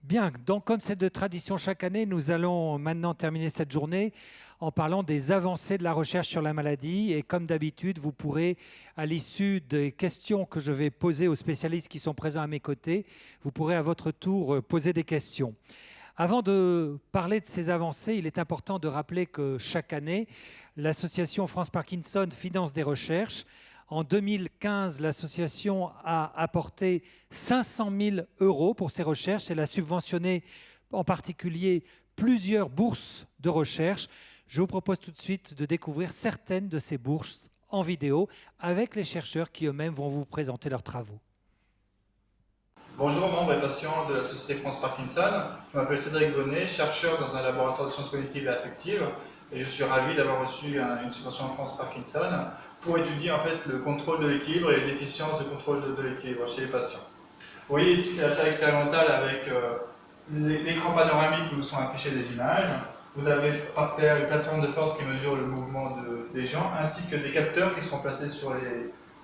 Bien, donc comme c'est de tradition chaque année, nous allons maintenant terminer cette journée en parlant des avancées de la recherche sur la maladie. Et comme d'habitude, vous pourrez, à l'issue des questions que je vais poser aux spécialistes qui sont présents à mes côtés, vous pourrez à votre tour poser des questions. Avant de parler de ces avancées, il est important de rappeler que chaque année, l'association France Parkinson finance des recherches. En 2015, l'association a apporté 500 000 € pour ces recherches. Elle a subventionné en particulier plusieurs bourses de recherche. Je vous propose tout de suite de découvrir certaines de ces bourses en vidéo avec les chercheurs qui eux-mêmes vont vous présenter leurs travaux. Bonjour membres et patients de la Société France Parkinson, je m'appelle Cédric Bonnet, chercheur dans un laboratoire de sciences cognitives et affectives et je suis ravi d'avoir reçu une subvention France Parkinson pour étudier en fait le contrôle de l'équilibre et les déficiences de contrôle de l'équilibre chez les patients. Vous voyez ici c'est la salle expérimentale avec l'écran panoramique où sont affichées des images. Vous avez par terre une plateforme de force qui mesure le mouvement des gens ainsi que des capteurs qui seront placés sur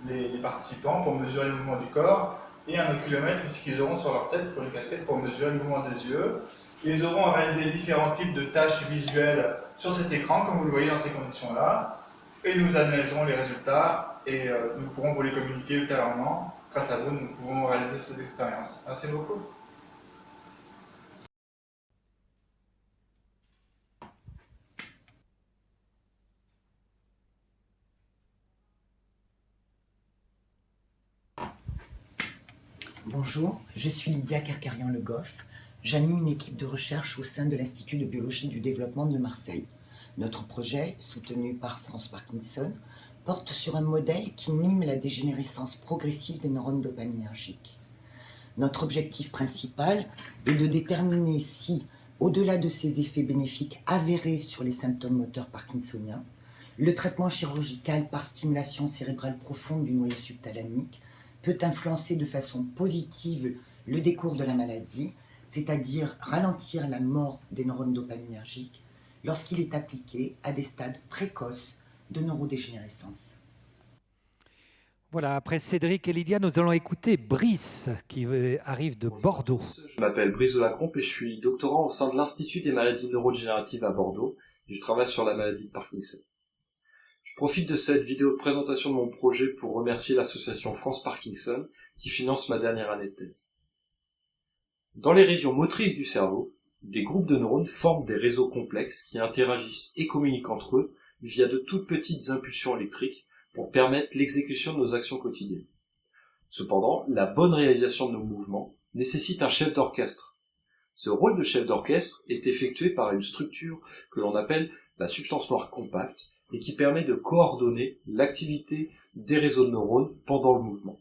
les participants pour mesurer le mouvement du corps. Et un oculomètre ici qu'ils auront sur leur tête pour une casquette pour mesurer le mouvement des yeux. Ils auront à réaliser différents types de tâches visuelles sur cet écran, comme vous le voyez dans ces conditions-là. Et nous analyserons les résultats et nous pourrons vous les communiquer ultérieurement. Grâce à vous, nous pouvons réaliser cette expérience. Merci beaucoup. Bonjour, je suis Lydia Kerkarian-Le Goff. J'anime une équipe de recherche au sein de l'Institut de biologie du développement de Marseille. Notre projet, soutenu par France Parkinson, porte sur un modèle qui mime la dégénérescence progressive des neurones dopaminergiques. Notre objectif principal est de déterminer si, au-delà de ces effets bénéfiques avérés sur les symptômes moteurs parkinsoniens, le traitement chirurgical par stimulation cérébrale profonde du noyau subthalamique peut influencer de façon positive le décours de la maladie, c'est-à-dire ralentir la mort des neurones dopaminergiques lorsqu'il est appliqué à des stades précoces de neurodégénérescence. Voilà, après Cédric et Lydia, nous allons écouter Brice qui arrive de Bordeaux. Je m'appelle Brice Delacrompe et je suis doctorant au sein de l'Institut des maladies neurodégénératives à Bordeaux. Je travaille sur la maladie de Parkinson. Je profite de cette vidéo de présentation de mon projet pour remercier l'association France Parkinson qui finance ma dernière année de thèse. Dans les régions motrices du cerveau, des groupes de neurones forment des réseaux complexes qui interagissent et communiquent entre eux via de toutes petites impulsions électriques pour permettre l'exécution de nos actions quotidiennes. Cependant, la bonne réalisation de nos mouvements nécessite un chef d'orchestre. Ce rôle de chef d'orchestre est effectué par une structure que l'on appelle la substance noire compacte et qui permet de coordonner l'activité des réseaux de neurones pendant le mouvement.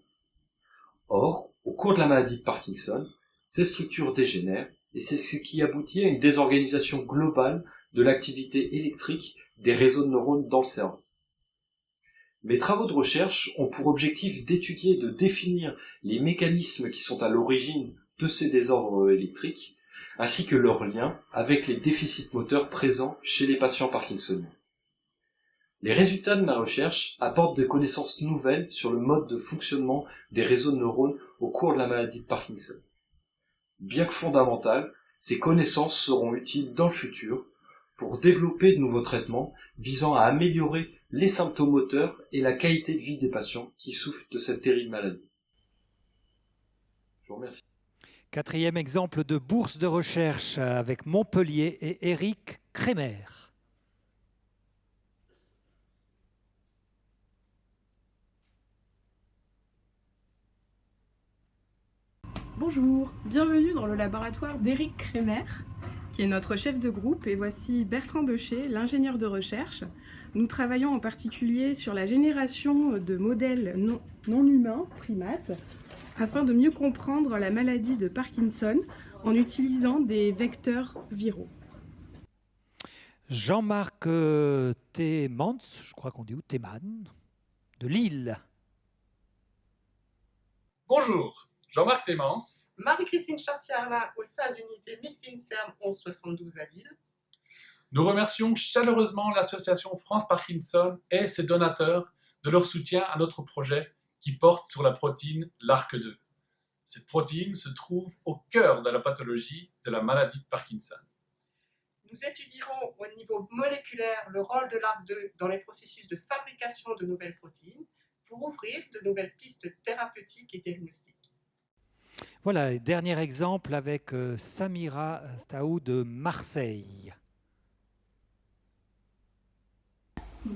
Or, au cours de la maladie de Parkinson, ces structures dégénèrent et c'est ce qui aboutit à une désorganisation globale de l'activité électrique des réseaux de neurones dans le cerveau. Mes travaux de recherche ont pour objectif d'étudier et de définir les mécanismes qui sont à l'origine de ces désordres électriques, ainsi que leurs liens avec les déficits moteurs présents chez les patients parkinsoniens. Les résultats de ma recherche apportent des connaissances nouvelles sur le mode de fonctionnement des réseaux de neurones au cours de la maladie de Parkinson. Bien que fondamentales, ces connaissances seront utiles dans le futur pour développer de nouveaux traitements visant à améliorer les symptômes moteurs et la qualité de vie des patients qui souffrent de cette terrible maladie. Je vous remercie. Quatrième exemple de bourse de recherche avec Montpellier et Éric Kremer. Bonjour, bienvenue dans le laboratoire d'Éric Kremer, qui est notre chef de groupe, et voici Bertrand Beuchet, l'ingénieur de recherche. Nous travaillons en particulier sur la génération de modèles non humains, primates, afin de mieux comprendre la maladie de Parkinson en utilisant des vecteurs viraux. Jean-Marc Thémans, je crois qu'on dit où, Théman, de Lille. Bonjour, Jean-Marc Thémans. Marie-Christine Chartier-Arlin au sein de l'unité Mix INSERM 1172 à Lille. Nous remercions chaleureusement l'association France Parkinson et ses donateurs de leur soutien à notre projet qui porte sur la protéine LARC2. Cette protéine se trouve au cœur de la pathologie de la maladie de Parkinson. Nous étudierons au niveau moléculaire le rôle de l'ARB2 dans les processus de fabrication de nouvelles protéines pour ouvrir de nouvelles pistes thérapeutiques et diagnostiques. Voilà, dernier exemple avec Samira Staou de Marseille.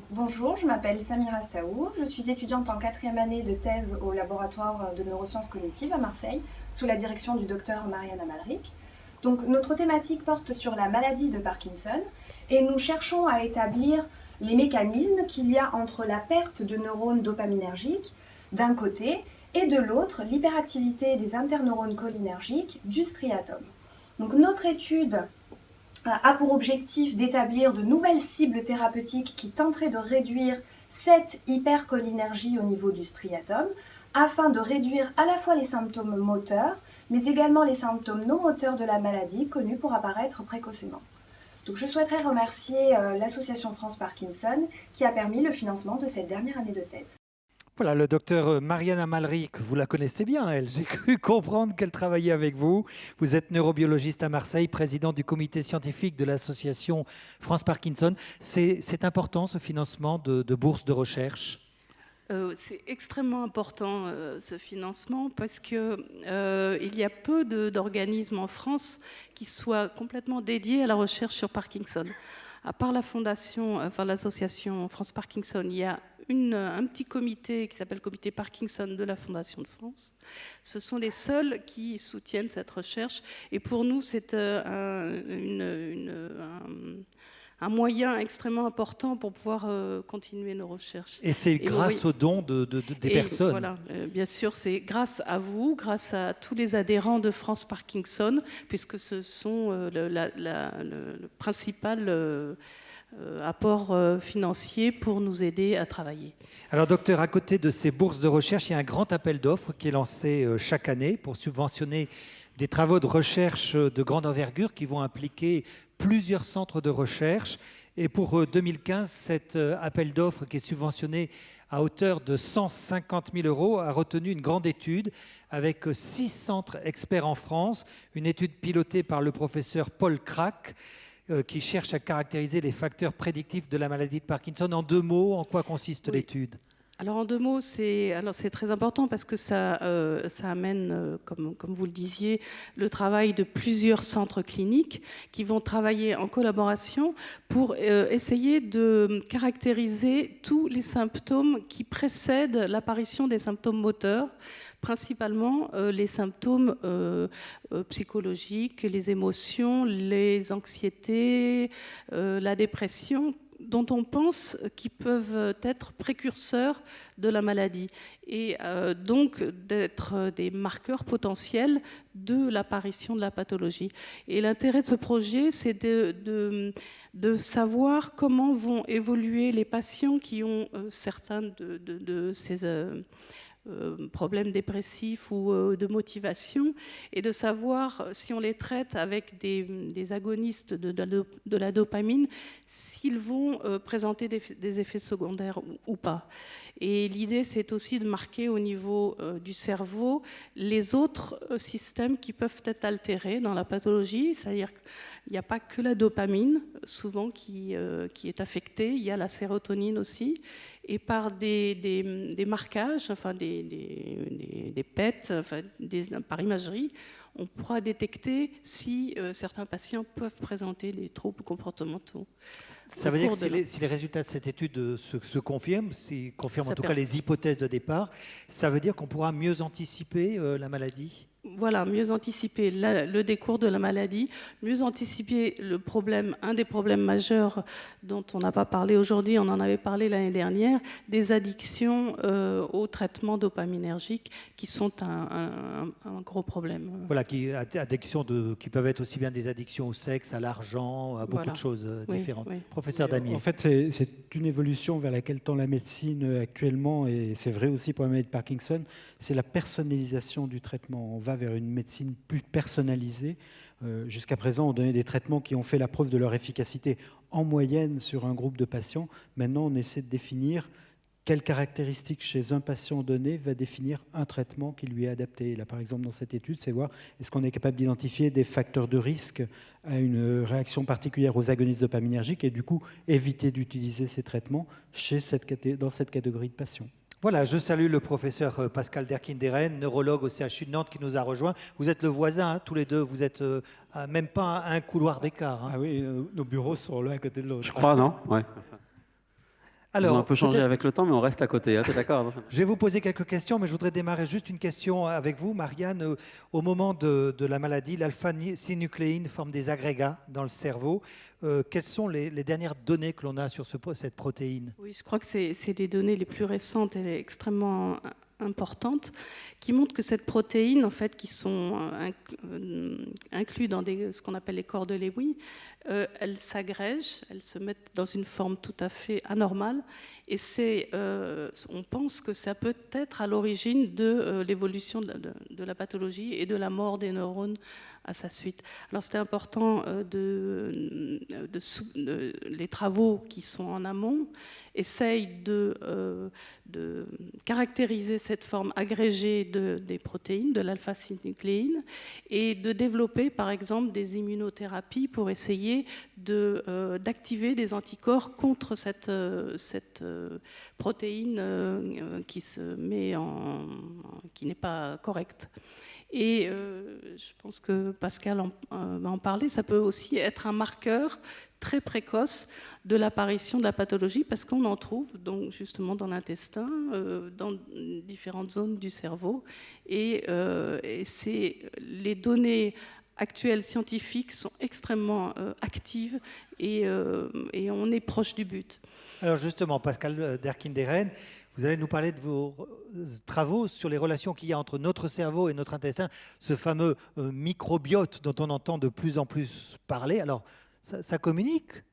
Bonjour, je m'appelle Samira Staou, je suis étudiante en 4e année de thèse au laboratoire de neurosciences cognitives à Marseille, sous la direction du docteur Marianne Amalric. Donc notre thématique porte sur la maladie de Parkinson et nous cherchons à établir les mécanismes qu'il y a entre la perte de neurones dopaminergiques d'un côté et de l'autre l'hyperactivité des interneurones cholinergiques du striatum. Donc notre étude a pour objectif d'établir de nouvelles cibles thérapeutiques qui tenteraient de réduire cette hypercholinergie au niveau du striatum afin de réduire à la fois les symptômes moteurs mais également les symptômes non moteurs de la maladie connus pour apparaître précocement. Donc je souhaiterais remercier l'association France Parkinson qui a permis le financement de cette dernière année de thèse. Voilà, le docteur Marianne Amalric, vous la connaissez bien, elle. J'ai cru comprendre qu'elle travaillait avec vous. Vous êtes neurobiologiste à Marseille, président du comité scientifique de l'association France Parkinson. C'est important ce financement de bourses de recherche? C'est extrêmement important ce financement parce qu'il y a peu d'organismes en France qui soient complètement dédiés à la recherche sur Parkinson. À part la fondation, enfin l'association France Parkinson, il y a un petit comité qui s'appelle Comité Parkinson de la Fondation de France. Ce sont les seuls qui soutiennent cette recherche. Et pour nous, c'est un moyen extrêmement important pour pouvoir continuer nos recherches. Et c'est grâce aux dons des personnes. Voilà, bien sûr, c'est grâce à vous, grâce à tous les adhérents de France Parkinson, puisque ce sont le principal apport financier pour nous aider à travailler. Alors docteur, à côté de ces bourses de recherche, il y a un grand appel d'offres qui est lancé chaque année pour subventionner des travaux de recherche de grande envergure qui vont impliquer plusieurs centres de recherche. Et pour 2015, cet appel d'offres qui est subventionné à hauteur de 150 000 € a retenu une grande étude avec 6 centres experts en France, une étude pilotée par le professeur Paul Crac qui cherche à caractériser les facteurs prédictifs de la maladie de Parkinson. En 2 mots, en quoi consiste l'étude ? Alors en 2 mots, c'est très important parce que ça amène, comme vous le disiez, le travail de plusieurs centres cliniques qui vont travailler en collaboration pour essayer de caractériser tous les symptômes qui précèdent l'apparition des symptômes moteurs, principalement les symptômes psychologiques, les émotions, les anxiétés, la dépression, dont on pense qu'ils peuvent être précurseurs de la maladie et donc d'être des marqueurs potentiels de l'apparition de la pathologie. Et l'intérêt de ce projet, c'est de savoir comment vont évoluer les patients qui ont certains de ces problèmes dépressifs ou de motivation, et de savoir si on les traite avec des agonistes de la dopamine, s'ils vont présenter des effets secondaires ou pas. Et l'idée, c'est aussi de marquer au niveau du cerveau les autres systèmes qui peuvent être altérés dans la pathologie, c'est-à-dire qu'il n'y a pas que la dopamine, souvent, qui est affectée, il y a la sérotonine aussi, et par des marquages, enfin des PET, enfin par imagerie, on pourra détecter si certains patients peuvent présenter des troubles comportementaux. Ça veut dire que si les résultats de cette étude se confirment, en tout cas les hypothèses de départ, ça veut dire qu'on pourra mieux anticiper la maladie ? Voilà, mieux anticiper le décours de la maladie, mieux anticiper un des problèmes majeurs dont on n'a pas parlé aujourd'hui, on en avait parlé l'année dernière, des addictions aux traitements dopaminergiques qui sont un gros problème. Voilà, qui peuvent être aussi bien des addictions au sexe, à l'argent, à beaucoup de choses différentes. Oui. Professeur Damier. En fait, c'est une évolution vers laquelle tend la médecine actuellement, et c'est vrai aussi pour la maladie de Parkinson, c'est la personnalisation du traitement. On va vers une médecine plus personnalisée. Jusqu'à présent, on donnait des traitements qui ont fait la preuve de leur efficacité en moyenne sur un groupe de patients. Maintenant, on essaie de définir quelles caractéristiques chez un patient donné va définir un traitement qui lui est adapté. Là, par exemple, dans cette étude, c'est voir est-ce qu'on est capable d'identifier des facteurs de risque à une réaction particulière aux agonistes dopaminergiques et du coup éviter d'utiliser ces traitements dans cette catégorie de patients. Voilà, je salue le professeur Pascal Derkinderen, neurologue au CHU de Nantes qui nous a rejoint. Vous êtes le voisin, hein, tous les deux, vous êtes même pas à un couloir d'écart. Hein. Ah oui, nos bureaux sont l'un à côté de l'autre. Je crois, non? Ouais. Alors, ils ont un peu changé avec le temps, mais on reste à côté, hein, tu es d'accord? Je vais vous poser quelques questions, mais je voudrais démarrer juste une question avec vous, Marianne. Au moment de la maladie, l'alpha-synucléine forme des agrégats dans le cerveau. Quelles sont les dernières données que l'on a sur cette protéine? Oui, je crois que c'est des données les plus récentes et extrêmement importantes qui montrent que cette protéine, en fait, qui sont inclus dans ce qu'on appelle les corps de Lewy, elles s'agrègent, elles se mettent dans une forme tout à fait anormale et on pense que ça peut être à l'origine de l'évolution de la pathologie et de la mort des neurones à sa suite. Alors c'était important les travaux qui sont en amont essayent de caractériser cette forme agrégée des protéines, de l'alpha-synucléine, et de développer par exemple des immunothérapies pour essayer d'activer des anticorps contre cette protéine qui n'est pas correcte. Et je pense que Pascal va en parler, ça peut aussi être un marqueur très précoce de l'apparition de la pathologie parce qu'on en trouve donc justement dans l'intestin, dans différentes zones du cerveau. Et les données actuelles scientifiques sont extrêmement actives et on est proche du but. Alors justement, Pascal Derkinderen, vous allez nous parler de vos travaux sur les relations qu'il y a entre notre cerveau et notre intestin, ce fameux microbiote dont on entend de plus en plus parler. Alors, ça communique?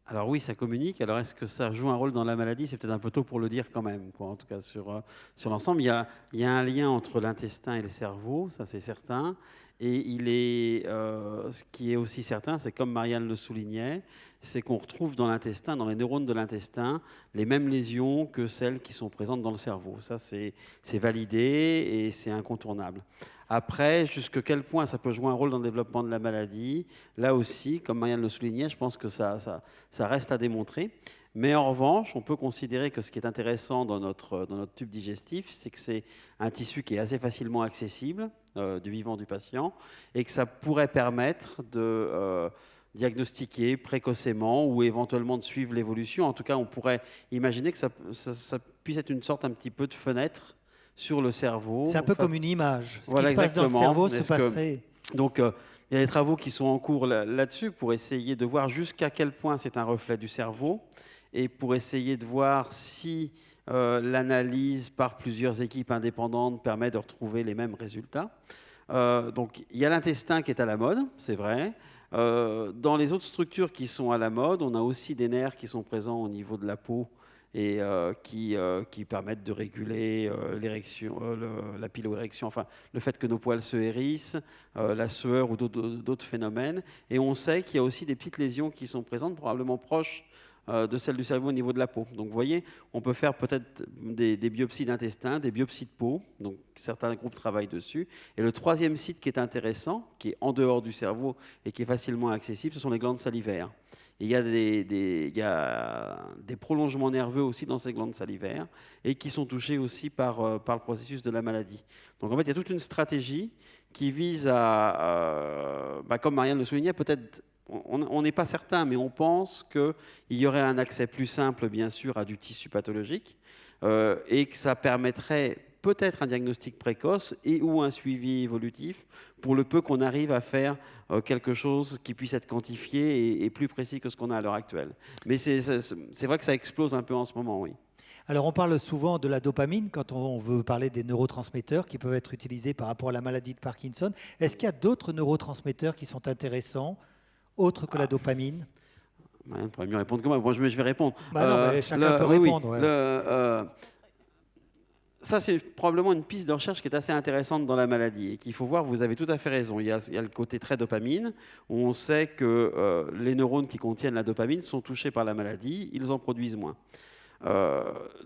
Alors oui, ça communique. Alors est-ce que ça joue un rôle dans la maladie? C'est peut-être un peu tôt pour le dire quand même, quoi. En tout cas sur l'ensemble. Il y a un lien entre l'intestin et le cerveau, ça c'est certain. Et ce qui est aussi certain, c'est comme Marianne le soulignait, c'est qu'on retrouve dans l'intestin, dans les neurones de l'intestin, les mêmes lésions que celles qui sont présentes dans le cerveau. Ça, c'est validé et c'est incontournable. Après, jusqu'à quel point ça peut jouer un rôle dans le développement de la maladie, là aussi, comme Marianne le soulignait, je pense que ça reste à démontrer. Mais en revanche, on peut considérer que ce qui est intéressant dans notre tube digestif, c'est que c'est un tissu qui est assez facilement accessible du vivant du patient et que ça pourrait permettre de diagnostiquer précocement ou éventuellement de suivre l'évolution. En tout cas, on pourrait imaginer que ça puisse être une sorte un petit peu de fenêtre sur le cerveau. C'est un peu comme une image. Ce voilà, qui se passe dans le cerveau se passerait... Donc, il y a des travaux qui sont en cours là-dessus pour essayer de voir jusqu'à quel point c'est un reflet du cerveau et pour essayer de voir si l'analyse par plusieurs équipes indépendantes permet de retrouver les mêmes résultats. Donc, il y a l'intestin qui est à la mode, c'est vrai. Dans les autres structures qui sont à la mode, on a aussi des nerfs qui sont présents au niveau de la peau et qui permettent de réguler l'érection, la piloérection, enfin le fait que nos poils se hérissent, la sueur ou d'autres phénomènes. Et on sait qu'il y a aussi des petites lésions qui sont présentes, probablement proches de celles du cerveau au niveau de la peau. Donc vous voyez, on peut faire peut-être des biopsies d'intestin, des biopsies de peau, donc certains groupes travaillent dessus. Et le troisième site qui est intéressant, qui est en dehors du cerveau et qui est facilement accessible, ce sont les glandes salivaires. Et il y a des prolongements nerveux aussi dans ces glandes salivaires et qui sont touchés aussi par le processus de la maladie. Donc en fait, il y a toute une stratégie qui vise à, comme Marianne le soulignait, peut-être, on n'est pas certain, mais on pense qu'il y aurait un accès plus simple, bien sûr, à du tissu pathologique et que ça permettrait peut-être un diagnostic précoce et ou un suivi évolutif pour le peu qu'on arrive à faire quelque chose qui puisse être quantifié et plus précis que ce qu'on a à l'heure actuelle. Mais c'est vrai que ça explose un peu en ce moment, oui. Alors on parle souvent de la dopamine quand on veut parler des neurotransmetteurs qui peuvent être utilisés par rapport à la maladie de Parkinson. Est-ce qu'il y a d'autres neurotransmetteurs qui sont intéressants, autres que la dopamine? Marianne pourrait mieux répondre que moi. Moi, je vais répondre. Non, mais chacun peut répondre. Oui. Ouais. Ça, c'est probablement une piste de recherche qui est assez intéressante dans la maladie et qu'il faut voir, vous avez tout à fait raison. Il y a le côté très dopamine, où on sait que les neurones qui contiennent la dopamine sont touchés par la maladie, ils en produisent moins.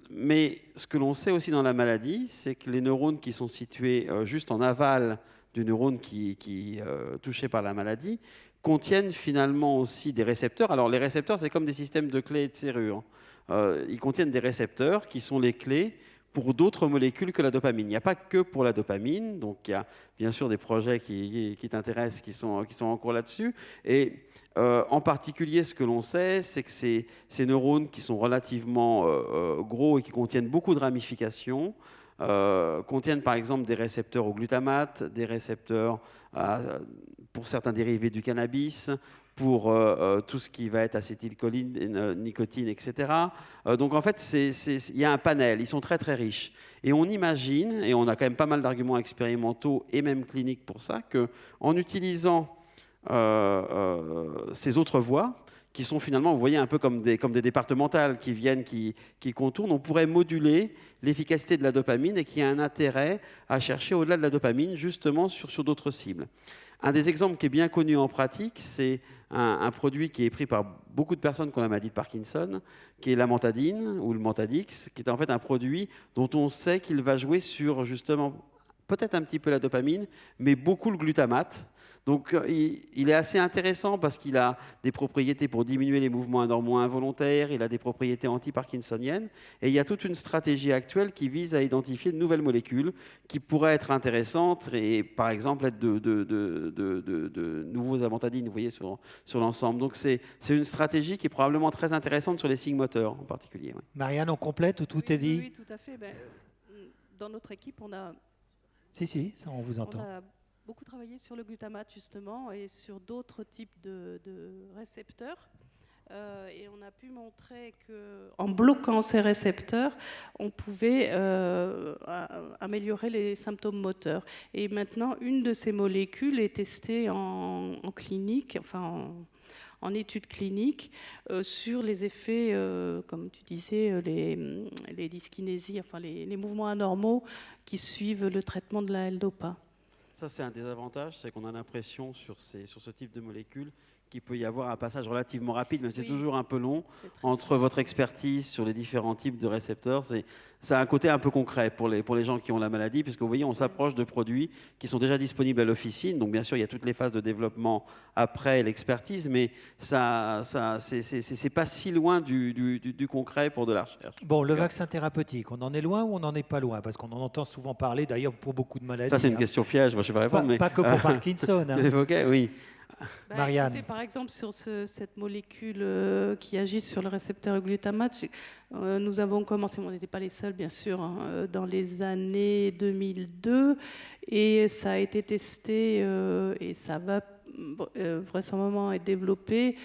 Mais ce que l'on sait aussi dans la maladie, c'est que les neurones qui sont situés juste en aval du neurone qui est touché par la maladie contiennent finalement aussi des récepteurs. Alors les récepteurs, c'est comme des systèmes de clés et de serrures. Ils contiennent des récepteurs qui sont les clés pour d'autres molécules que la dopamine. Il n'y a pas que pour la dopamine, donc il y a bien sûr des projets qui t'intéressent, qui sont en cours là-dessus. Et en particulier, ce que l'on sait, c'est que ces neurones qui sont relativement gros et qui contiennent beaucoup de ramifications, contiennent par exemple des récepteurs au glutamate, des récepteurs pour certains dérivés du cannabis, pour tout ce qui va être acétylcholine, nicotine, etc. Donc en fait, il y a un panel, ils sont très très riches. Et on imagine, et on a quand même pas mal d'arguments expérimentaux et même cliniques pour ça, qu'en utilisant ces autres voies, qui sont finalement, vous voyez, un peu comme des départementales qui viennent, qui contournent, on pourrait moduler l'efficacité de la dopamine et qui a un intérêt à chercher au-delà de la dopamine, justement sur d'autres cibles. Un des exemples qui est bien connu en pratique, c'est un produit qui est pris par beaucoup de personnes qui ont la maladie de Parkinson, qui est l'amantadine ou le Mantadix, qui est en fait un produit dont on sait qu'il va jouer sur justement peut-être un petit peu la dopamine, mais beaucoup le glutamate. Donc il est assez intéressant parce qu'il a des propriétés pour diminuer les mouvements anormaux involontaires, il a des propriétés anti-parkinsoniennes, et il y a toute une stratégie actuelle qui vise à identifier de nouvelles molécules qui pourraient être intéressantes et par exemple être de nouveaux amantadines, vous voyez, sur l'ensemble. Donc c'est une stratégie qui est probablement très intéressante sur les signes moteurs en particulier. Ouais. Marianne, on complète ou tout est dit? Oui, tout à fait. Dans notre équipe, on a... Si, ça, on vous entend. On a beaucoup travaillé sur le glutamate justement et sur d'autres types de récepteurs. Et on a pu montrer qu'en bloquant ces récepteurs, on pouvait améliorer les symptômes moteurs. Et maintenant, une de ces molécules est testée en clinique, enfin en études cliniques, sur les effets, comme tu disais, les dyskinésies, enfin les mouvements anormaux qui suivent le traitement de la L-Dopa. Ça, c'est un des avantages, c'est qu'on a l'impression sur ce type de molécules qu'il peut y avoir un passage relativement rapide, mais c'est toujours un peu long, entre votre expertise sur les différents types de récepteurs. Ça a un côté un peu concret pour les gens qui ont la maladie, puisque vous voyez, on s'approche de produits qui sont déjà disponibles à l'officine. Donc bien sûr, il y a toutes les phases de développement après l'expertise, mais c'est pas si loin du concret pour de la recherche. Bon, le vaccin thérapeutique, on en est loin ou on n'en est pas loin? Parce qu'on en entend souvent parler, d'ailleurs pour beaucoup de maladies. Ça, c'est une question piège, moi je ne sais pas répondre. Pas que pour Parkinson. Tu l'évoquais, oui. Marianne. Écoutez, par exemple, sur cette molécule qui agit sur le récepteur glutamate, nous avons commencé, on n'était pas les seuls bien sûr, dans les années 2002, et ça a été testé et ça va vraisemblablement être développé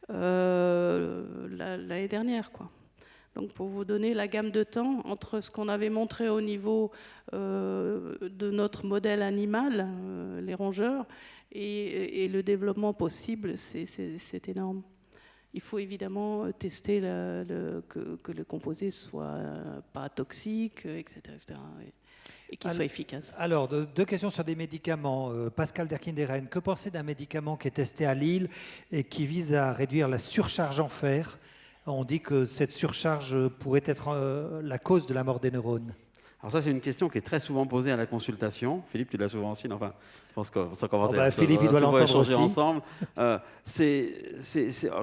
l'année dernière, quoi. Donc pour vous donner la gamme de temps entre ce qu'on avait montré au niveau de notre modèle animal, les rongeurs, et le développement possible, c'est énorme. Il faut évidemment tester que le composé soit pas toxique, etc. Et qu'il soit efficace. Alors, deux questions sur des médicaments. Pascal Derkinderen, que pensez d'un médicament qui est testé à Lille et qui vise à réduire la surcharge en fer? On dit que cette surcharge pourrait être la cause de la mort des neurones. Alors ça, c'est une question qui est très souvent posée à la consultation. Philippe, tu l'as souvent aussi, enfin, je pense qu'on s'en commentaire. Philippe, il doit l'entendre aussi. Ensemble. Je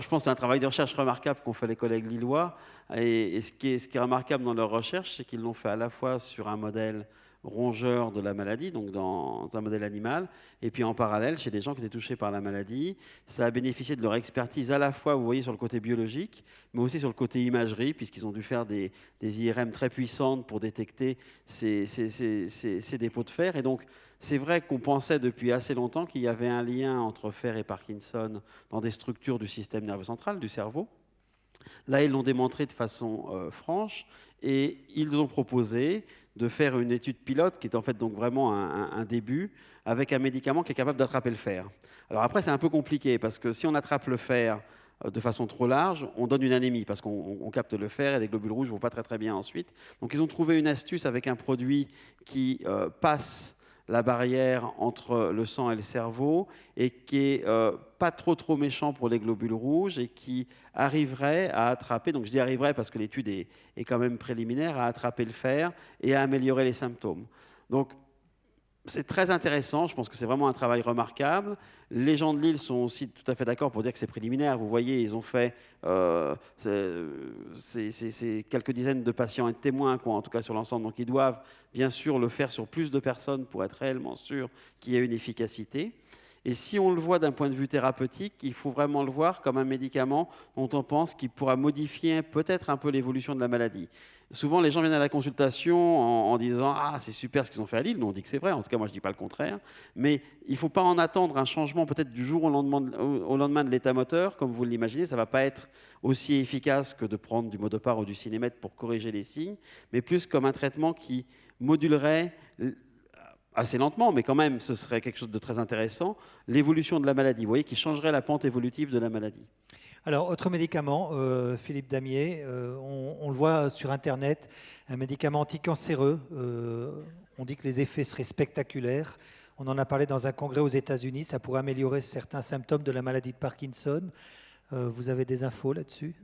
pense que c'est un travail de recherche remarquable qu'ont fait les collègues lillois. Et ce qui est remarquable dans leur recherche, c'est qu'ils l'ont fait à la fois sur un modèle rongeur de la maladie, donc dans un modèle animal, et puis en parallèle chez des gens qui étaient touchés par la maladie. Ça a bénéficié de leur expertise à la fois, vous voyez, sur le côté biologique, mais aussi sur le côté imagerie, puisqu'ils ont dû faire des IRM très puissantes pour détecter ces dépôts de fer. Et donc, c'est vrai qu'on pensait depuis assez longtemps qu'il y avait un lien entre fer et Parkinson dans des structures du système nerveux central, du cerveau. Là, ils l'ont démontré de façon franche, et ils ont proposé de faire une étude pilote qui est en fait donc vraiment un début avec un médicament qui est capable d'attraper le fer. Alors après, c'est un peu compliqué parce que si on attrape le fer de façon trop large, on donne une anémie parce qu'on capte le fer et les globules rouges ne vont pas très très bien ensuite. Donc ils ont trouvé une astuce avec un produit qui passe la barrière entre le sang et le cerveau et qui est pas trop méchant pour les globules rouges et qui arriverait à attraper, donc je dis arriverait parce que l'étude est quand même préliminaire, à attraper le fer et à améliorer les symptômes. Donc c'est très intéressant, je pense que c'est vraiment un travail remarquable. Les gens de Lille sont aussi tout à fait d'accord pour dire que c'est préliminaire. Vous voyez, ils ont fait c'est quelques dizaines de patients et de témoins, quoi, en tout cas sur l'ensemble. Donc ils doivent bien sûr le faire sur plus de personnes pour être réellement sûr qu'il y ait une efficacité. Et si on le voit d'un point de vue thérapeutique, il faut vraiment le voir comme un médicament dont on pense qu'il pourra modifier peut-être un peu l'évolution de la maladie. Souvent, les gens viennent à la consultation en disant « Ah, c'est super ce qu'ils ont fait à Lille ». Nous, on dit que c'est vrai. En tout cas, moi, je ne dis pas le contraire. Mais il ne faut pas en attendre un changement peut-être du jour au lendemain de l'état moteur. Comme vous l'imaginez, ça ne va pas être aussi efficace que de prendre du Modopar ou du Cinémètre pour corriger les signes, mais plus comme un traitement qui modulerait assez lentement, mais quand même, ce serait quelque chose de très intéressant, l'évolution de la maladie. Vous voyez, qui changerait la pente évolutive de la maladie. Alors, autre médicament, Philippe Damier, on le voit sur Internet, un médicament anticancéreux. On dit que les effets seraient spectaculaires. On en a parlé dans un congrès aux États-Unis. Ça pourrait améliorer certains symptômes de la maladie de Parkinson. Vous avez des infos là-dessus ?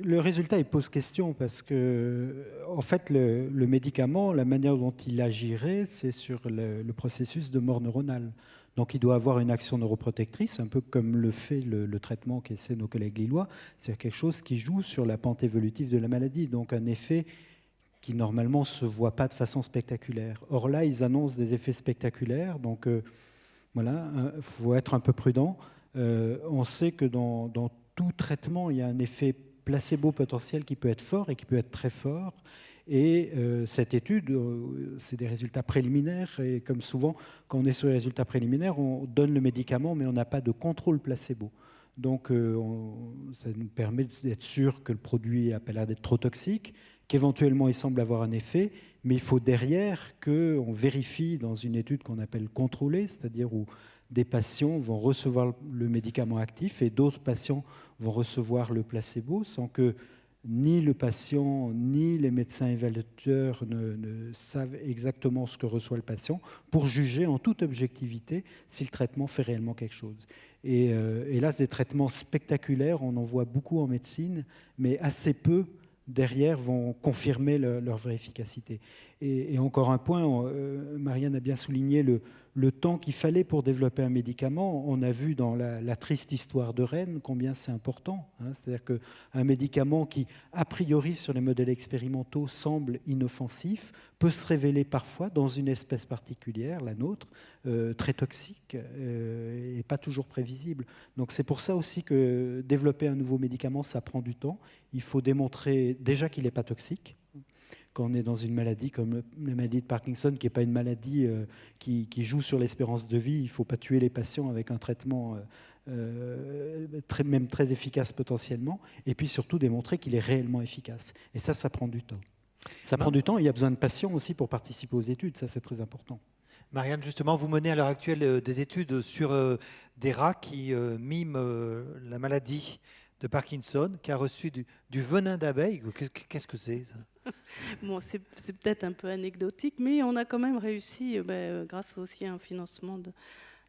Le résultat, il pose question parce que, en fait, le médicament, la manière dont il agirait, c'est sur le processus de mort neuronale. Donc, il doit avoir une action neuroprotectrice, un peu comme le fait le traitement qu'essaient nos collègues lillois. C'est quelque chose qui joue sur la pente évolutive de la maladie, donc un effet qui, normalement, ne se voit pas de façon spectaculaire. Or là, ils annoncent des effets spectaculaires, donc voilà, il faut être un peu prudent. On sait que dans tout traitement, il y a un effet placebo potentiel qui peut être fort et qui peut être très fort. Et cette étude, c'est des résultats préliminaires. Et comme souvent, quand on est sur les résultats préliminaires, on donne le médicament, mais on n'a pas de contrôle placebo. Donc, ça nous permet d'être sûr que le produit n'a pas l'air d'être trop toxique, qu'éventuellement, il semble avoir un effet. Mais il faut derrière qu'on vérifie dans une étude qu'on appelle contrôlée, c'est-à-dire où des patients vont recevoir le médicament actif et d'autres patients vont recevoir le placebo sans que ni le patient ni les médecins évaluateurs ne savent exactement ce que reçoit le patient pour juger en toute objectivité si le traitement fait réellement quelque chose. Et là, des traitements spectaculaires, on en voit beaucoup en médecine, mais assez peu derrière vont confirmer leur vraie efficacité. Et encore un point, Marianne a bien souligné le temps qu'il fallait pour développer un médicament. On a vu dans la triste histoire de Rennes combien c'est important. C'est-à-dire qu'un médicament qui, a priori, sur les modèles expérimentaux, semble inoffensif, peut se révéler parfois, dans une espèce particulière, la nôtre, très toxique et pas toujours prévisible. Donc c'est pour ça aussi que développer un nouveau médicament, ça prend du temps. Il faut démontrer déjà qu'il n'est pas toxique. Quand on est dans une maladie comme la maladie de Parkinson, qui n'est pas une maladie qui joue sur l'espérance de vie, il ne faut pas tuer les patients avec un traitement même très efficace potentiellement, et puis surtout démontrer qu'il est réellement efficace. Et ça prend du temps. Ça prend du temps, il y a besoin de patients aussi pour participer aux études, ça c'est très important. Marianne, justement, vous menez à l'heure actuelle des études sur des rats qui miment la maladie de Parkinson, qui a reçu du venin d'abeille. Qu'est-ce que c'est ça ? Bon, c'est peut-être un peu anecdotique, mais on a quand même réussi, grâce aussi à un financement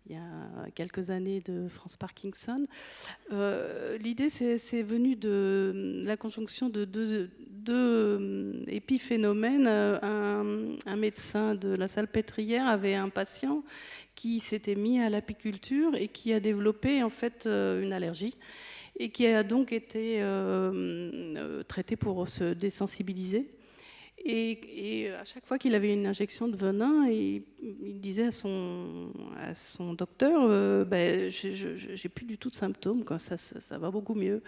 il y a quelques années de France Parkinson. L'idée, c'est venu de la conjonction de deux épiphénomènes. Un médecin de la Salpêtrière avait un patient qui s'était mis à l'apiculture et qui a développé en fait une allergie, et qui a donc été traité pour se désensibiliser. Et à chaque fois qu'il avait une injection de venin, il disait à son docteur j'ai plus du tout de symptômes, quoi, ça va beaucoup mieux.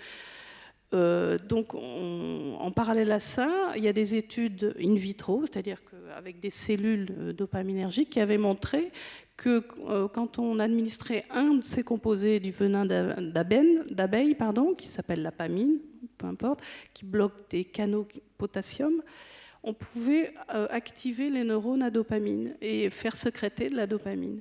Donc, en parallèle à ça, il y a des études in vitro, c'est-à-dire qu'avec des cellules dopaminergiques, qui avaient montré que quand on administrait un de ces composés du venin d'abeille, qui s'appelle l'apamine, peu importe, qui bloque des canaux potassium, on pouvait activer les neurones à dopamine et faire sécréter de la dopamine.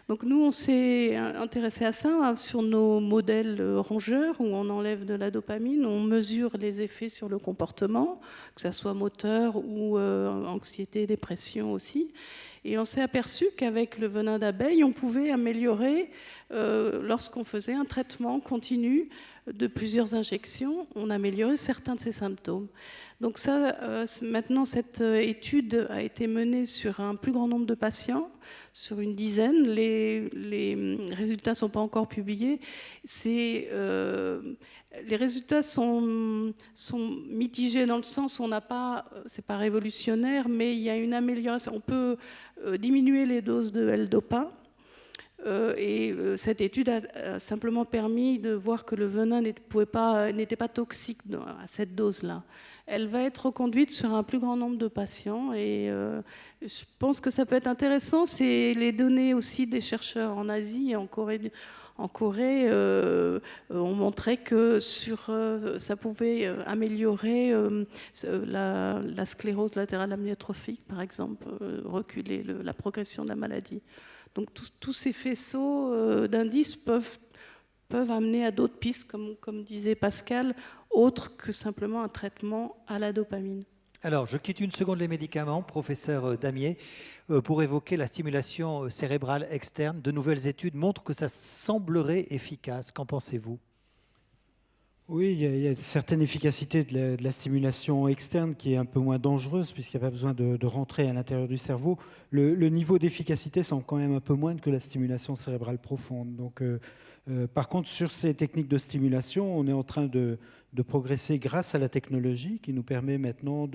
Donc nous, on s'est intéressé à ça sur nos modèles rongeurs où on enlève de la dopamine, on mesure les effets sur le comportement, que ce soit moteur ou anxiété, dépression aussi. Et on s'est aperçu qu'avec le venin d'abeille, on pouvait améliorer, lorsqu'on faisait un traitement continu de plusieurs injections, on améliorait certains de ces symptômes. Donc ça, maintenant, cette étude a été menée sur un plus grand nombre de patients, sur une dizaine. Les résultats ne sont pas encore publiés. Les résultats sont mitigés dans le sens où c'est pas révolutionnaire, mais il y a une amélioration. On peut diminuer les doses de L-Dopa. Cette étude a simplement permis de voir que le venin n'était pas toxique à cette dose-là. Elle va être reconduite sur un plus grand nombre de patients et je pense que ça peut être intéressant. C'est les données aussi des chercheurs en Asie et en Corée. On montrait que ça pouvait améliorer la sclérose latérale amyotrophique, par exemple, reculer la progression de la maladie. Donc tous ces faisceaux d'indices peuvent amener à d'autres pistes, comme disait Pascal, autres que simplement un traitement à la dopamine. Alors, je quitte une seconde les médicaments, professeur Damier, pour évoquer la stimulation cérébrale externe. De nouvelles études montrent que ça semblerait efficace. Qu'en pensez-vous ? Oui, il y a une certaine efficacité de la stimulation externe qui est un peu moins dangereuse puisqu'il n'y a pas besoin de rentrer à l'intérieur du cerveau. Le niveau d'efficacité semble quand même un peu moindre que la stimulation cérébrale profonde. Donc, par contre, sur ces techniques de stimulation, on est en train de progresser grâce à la technologie qui nous permet maintenant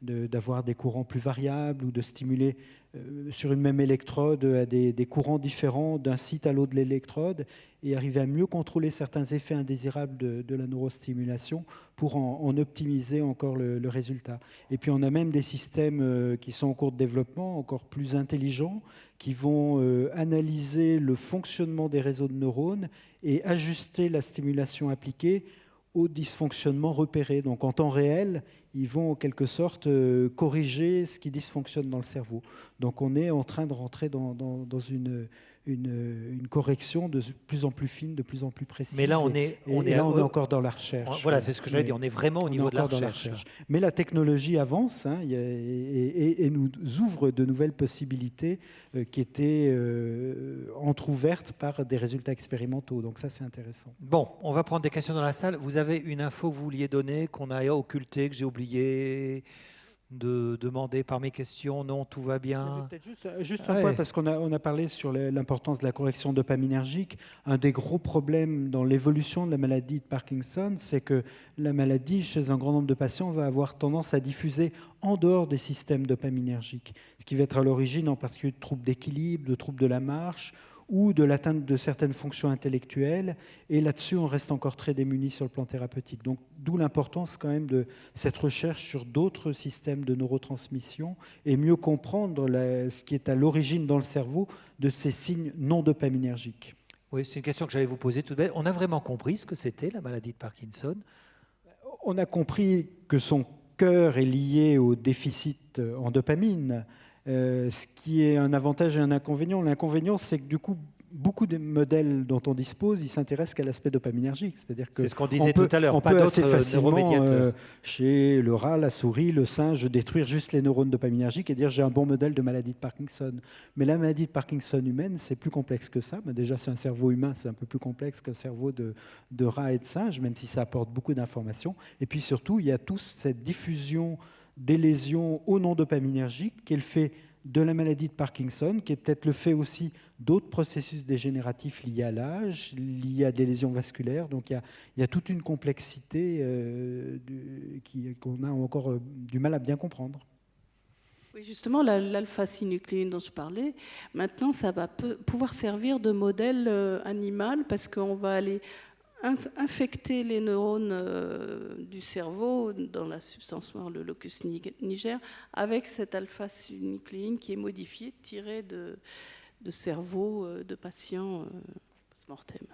d'avoir des courants plus variables ou de stimuler sur une même électrode à des courants différents d'un site à l'autre de l'électrode et arriver à mieux contrôler certains effets indésirables de la neurostimulation pour en optimiser encore le résultat. Et puis on a même des systèmes qui sont en cours de développement, encore plus intelligents, qui vont analyser le fonctionnement des réseaux de neurones et ajuster la stimulation appliquée aux dysfonctionnements repérés. Donc en temps réel, ils vont en quelque sorte corriger ce qui dysfonctionne dans le cerveau. Donc on est en train de rentrer dans une correction de plus en plus fine, de plus en plus précise. Mais là, on est encore dans la recherche. Voilà, c'est ce que j'allais dire. On est vraiment au niveau de la recherche. Mais la technologie avance et nous ouvre de nouvelles possibilités qui étaient entrouvertes par des résultats expérimentaux. Donc ça, c'est intéressant. Bon, on va prendre des questions dans la salle. Vous avez une info que vous vouliez donner, qu'on a occultée, que j'ai oublié de demander par mes questions? Non, tout va bien. Peut-être juste un point, parce qu'on a parlé sur l'importance de la correction dopaminergique. Un des gros problèmes dans l'évolution de la maladie de Parkinson, c'est que la maladie, chez un grand nombre de patients, va avoir tendance à diffuser en dehors des systèmes dopaminergiques, ce qui va être à l'origine en particulier de troubles d'équilibre, de troubles de la marche, ou de l'atteinte de certaines fonctions intellectuelles. Et là-dessus, on reste encore très démunis sur le plan thérapeutique. Donc, d'où l'importance quand même de cette recherche sur d'autres systèmes de neurotransmission et mieux comprendre ce qui est à l'origine dans le cerveau de ces signes non dopaminergiques. Oui, c'est une question que j'allais vous poser tout de suite. On a vraiment compris ce que c'était la maladie de Parkinson? On a compris que son cœur est lié au déficit en dopamine, ce qui est un avantage et un inconvénient. L'inconvénient, c'est que du coup, beaucoup des modèles dont on dispose, ils s'intéressent qu'à l'aspect dopaminergique. C'est-à-dire que c'est ce qu'on disait tout à l'heure, on pas peut assez d'autres facilement, neuromédiateurs. Chez le rat, la souris, le singe, détruire juste les neurones dopaminergiques et dire j'ai un bon modèle de maladie de Parkinson. Mais la maladie de Parkinson humaine, c'est plus complexe que ça. Mais déjà, c'est un cerveau humain, c'est un peu plus complexe qu'un cerveau de rat et de singe, même si ça apporte beaucoup d'informations. Et puis surtout, il y a toute cette diffusion des lésions au non dopaminergique qui est le fait de la maladie de Parkinson, qui est peut-être le fait aussi d'autres processus dégénératifs liés à l'âge, liés à des lésions vasculaires. Donc il y a toute une complexité qu'on a encore du mal à bien comprendre. Oui, justement, l'alpha-synucléine dont je parlais, maintenant, ça va pouvoir servir de modèle animal parce qu'on va aller infecter les neurones du cerveau dans la substance noire, le locus niger, avec cette alpha-synucléine qui est modifiée, tirée de cerveau de patients post-mortem.